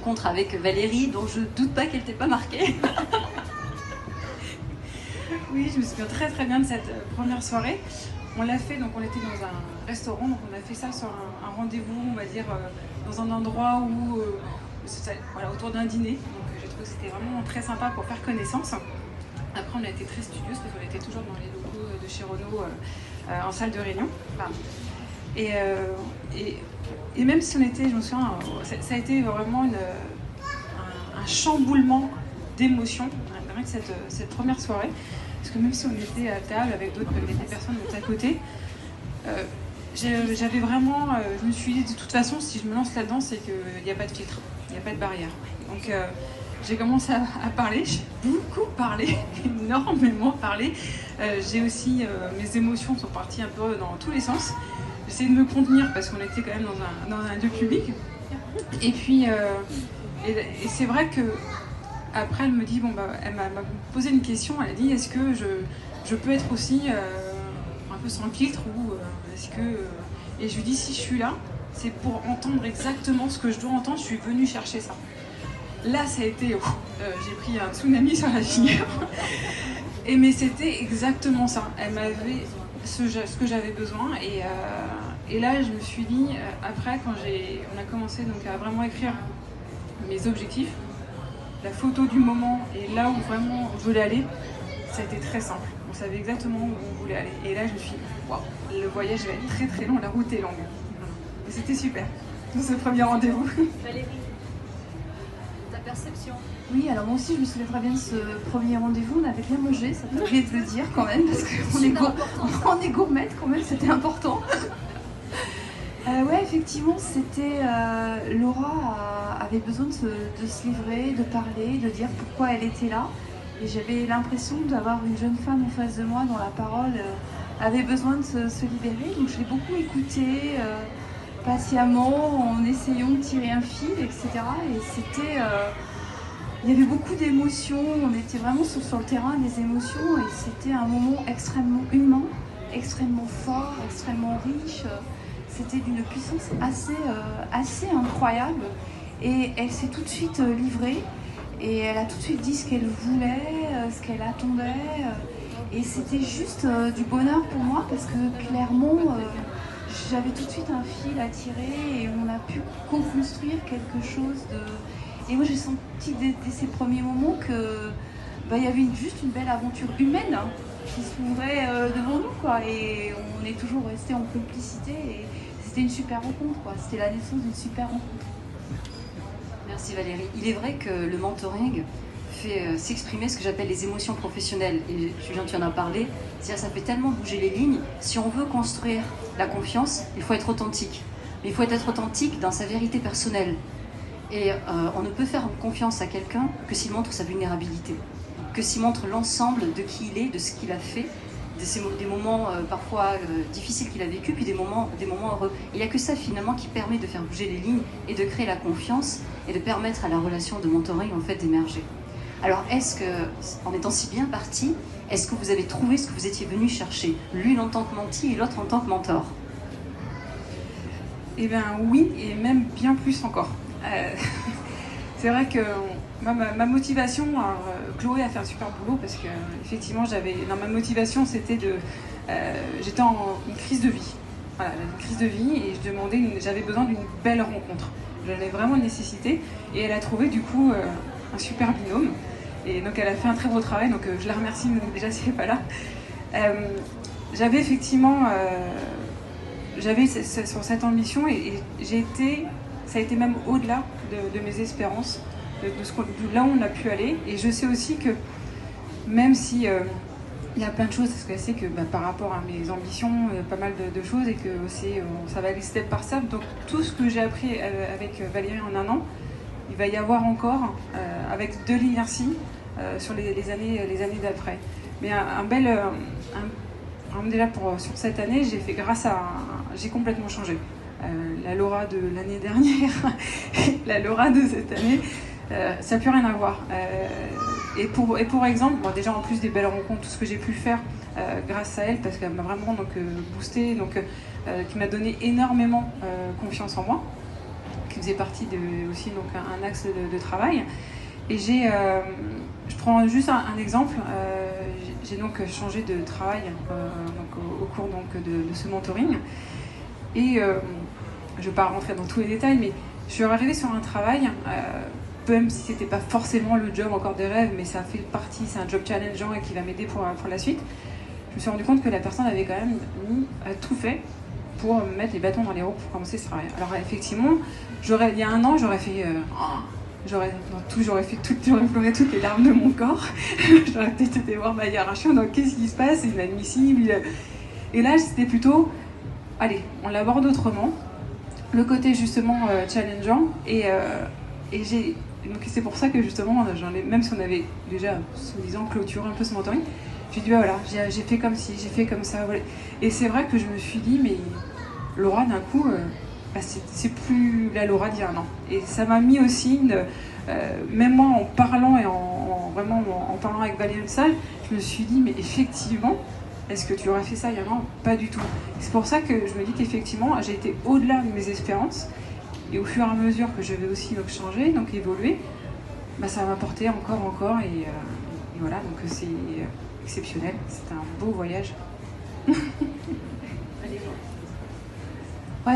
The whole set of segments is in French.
rencontre avec Valérie, dont je doute pas qu'elle t'ait pas marqué. Oui, je me souviens très très bien de cette première soirée. On l'a fait, donc on était dans un restaurant, donc on a fait ça sur un rendez-vous, on va dire, dans un endroit où, voilà, autour d'un dîner. Donc j'ai trouvé que c'était vraiment très sympa pour faire connaissance. Après, on a été très studieuse parce qu'on était toujours dans les locaux de chez Renault en salle de réunion. Pardon. Et même si on était, je me souviens, ça a été vraiment un chamboulement d'émotions, rien que cette première soirée. Parce que même si on était à table avec des personnes à côté, j'avais vraiment, je me suis dit de toute façon, si je me lance là-dedans, c'est qu'il n'y a pas de filtre, il n'y a pas de barrière. Donc j'ai commencé à parler, j'ai beaucoup parlé, énormément parlé. J'ai aussi, mes émotions sont parties un peu dans tous les sens. J'essayais de me contenir parce qu'on était quand même dans un lieu public. Et puis, et c'est vrai que après, elle me dit, elle m'a posé une question, elle a dit, est-ce que je peux être aussi un peu sans filtre ou est-ce que... Et je lui dis, si je suis là, c'est pour entendre exactement ce que je dois entendre, je suis venue chercher ça. Là, ça a été... j'ai pris un tsunami sur la figure. Mais c'était exactement ça. Elle m'avait ce que j'avais besoin. Et là, je me suis dit, après, quand on a commencé donc, à vraiment écrire mes objectifs, la photo du moment et là où vraiment je voulais aller, ça a été très simple. On savait exactement où on voulait aller. Et là, je me suis dit, waouh, le voyage va être très très long, la route est longue. Et c'était super, tout ce premier rendez-vous. Valérie, ta perception? Oui, alors moi aussi je me souviens très bien de ce premier rendez-vous, on avait bien mangé, ça peut oublier de le dire quand même, parce qu'on est gourmette quand même, c'était important. Ouais, effectivement, c'était Laura avait besoin de se livrer, de parler, de dire pourquoi elle était là. Et j'avais l'impression d'avoir une jeune femme en face de moi dont la parole avait besoin de se libérer. Donc je l'ai beaucoup écoutée patiemment, en essayant de tirer un fil, etc. Et c'était... il y avait beaucoup d'émotions, on était vraiment sur le terrain des émotions et c'était un moment extrêmement humain, extrêmement fort, extrêmement riche. C'était d'une puissance assez incroyable et elle s'est tout de suite livrée et elle a tout de suite dit ce qu'elle voulait, ce qu'elle attendait et c'était juste du bonheur pour moi parce que clairement j'avais tout de suite un fil à tirer et on a pu co-construire quelque chose de... Et moi j'ai senti dès ces premiers moments que il y avait juste une belle aventure humaine qui s'ouvrait devant nous quoi. Et on est toujours resté en complicité et c'était une super rencontre quoi. C'était la naissance d'une super rencontre. Merci Valérie. Il est vrai que le mentoring fait s'exprimer ce que j'appelle les émotions professionnelles. Et Julien, tu en as parlé. C'est-à-dire ça fait tellement bouger les lignes. Si on veut construire la confiance, il faut être authentique. Mais il faut être authentique dans sa vérité personnelle. Et on ne peut faire confiance à quelqu'un que s'il montre sa vulnérabilité, que s'il montre l'ensemble de qui il est, de ce qu'il a fait, des moments parfois difficiles qu'il a vécu, puis des moments heureux. Et il n'y a que ça finalement qui permet de faire bouger les lignes et de créer la confiance et de permettre à la relation de mentoring en fait d'émerger. Alors est-ce que, en étant si bien parti, est-ce que vous avez trouvé ce que vous étiez venu chercher, l'une en tant que mentie et l'autre en tant que mentor? Eh bien oui, et même bien plus encore. C'est vrai que ma motivation, alors, Chloé a fait un super boulot parce que effectivement dans ma motivation c'était j'étais en une crise de vie. Voilà, une crise de vie et j'avais besoin d'une belle rencontre. J'en avais vraiment nécessité et elle a trouvé du coup un super binôme. Et donc elle a fait un très beau travail, donc je la remercie déjà si elle n'est pas là. J'avais effectivement sur cette ambition et ça a été même au-delà de mes espérances, de là où on a pu aller. Et je sais aussi que même si il y a plein de choses, parce que je sais que par rapport à mes ambitions, il y a pas mal de choses et que ça va aller step par step. Donc tout ce que j'ai appris avec Valérie en un an, il va y avoir encore avec de l'inertie sur les années d'après. Mais déjà sur cette année, j'ai complètement changé. La Laura de l'année dernière, la Laura de cette année, ça n'a plus rien à voir. Et pour exemple, déjà en plus des belles rencontres, tout ce que j'ai pu faire grâce à elle, parce qu'elle m'a vraiment boosté, qui m'a donné énormément confiance en moi, qui faisait partie aussi donc un axe de travail. Et je prends juste un exemple. J'ai donc changé de travail au cours donc, de ce mentoring. Et je ne vais pas rentrer dans tous les détails, mais je suis arrivée sur un travail, même si c'était pas forcément le job encore des rêves, mais ça fait partie, c'est un job challengeant et qui va m'aider pour la suite. Je me suis rendu compte que la personne avait quand même tout fait pour me mettre les bâtons dans les roues pour commencer ce travail. Alors effectivement, il y a un an, j'aurais pleuré toutes les larmes de mon corps. J'aurais peut-être été voir ma hiérarchie en disant qu'est-ce qui se passe, c'est inadmissible. Et là, c'était plutôt, allez, on l'aborde autrement. Le côté justement challengeant. Donc c'est pour ça que justement, même si on avait déjà, soi-disant, clôturé un peu ce mentoring, j'ai dit, voilà, j'ai fait comme ci, j'ai fait comme ça. Voilà. Et c'est vrai que je me suis dit, mais Laura, d'un coup, c'est plus la Laura d'il y a un an. Et ça m'a mis aussi, même moi en parlant et en parlant avec Valérie de ça, je me suis dit, mais effectivement, est-ce que tu aurais fait ça il y a un an? Pas du tout. C'est pour ça que je me dis qu'effectivement, j'ai été au-delà de mes espérances. Et au fur et à mesure que je vais aussi donc, changer, donc évoluer, ça m'a porté encore. Et voilà, donc c'est exceptionnel. C'était un beau voyage. Ouais,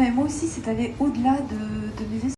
mais moi aussi, c'est allé au-delà de mes espérances.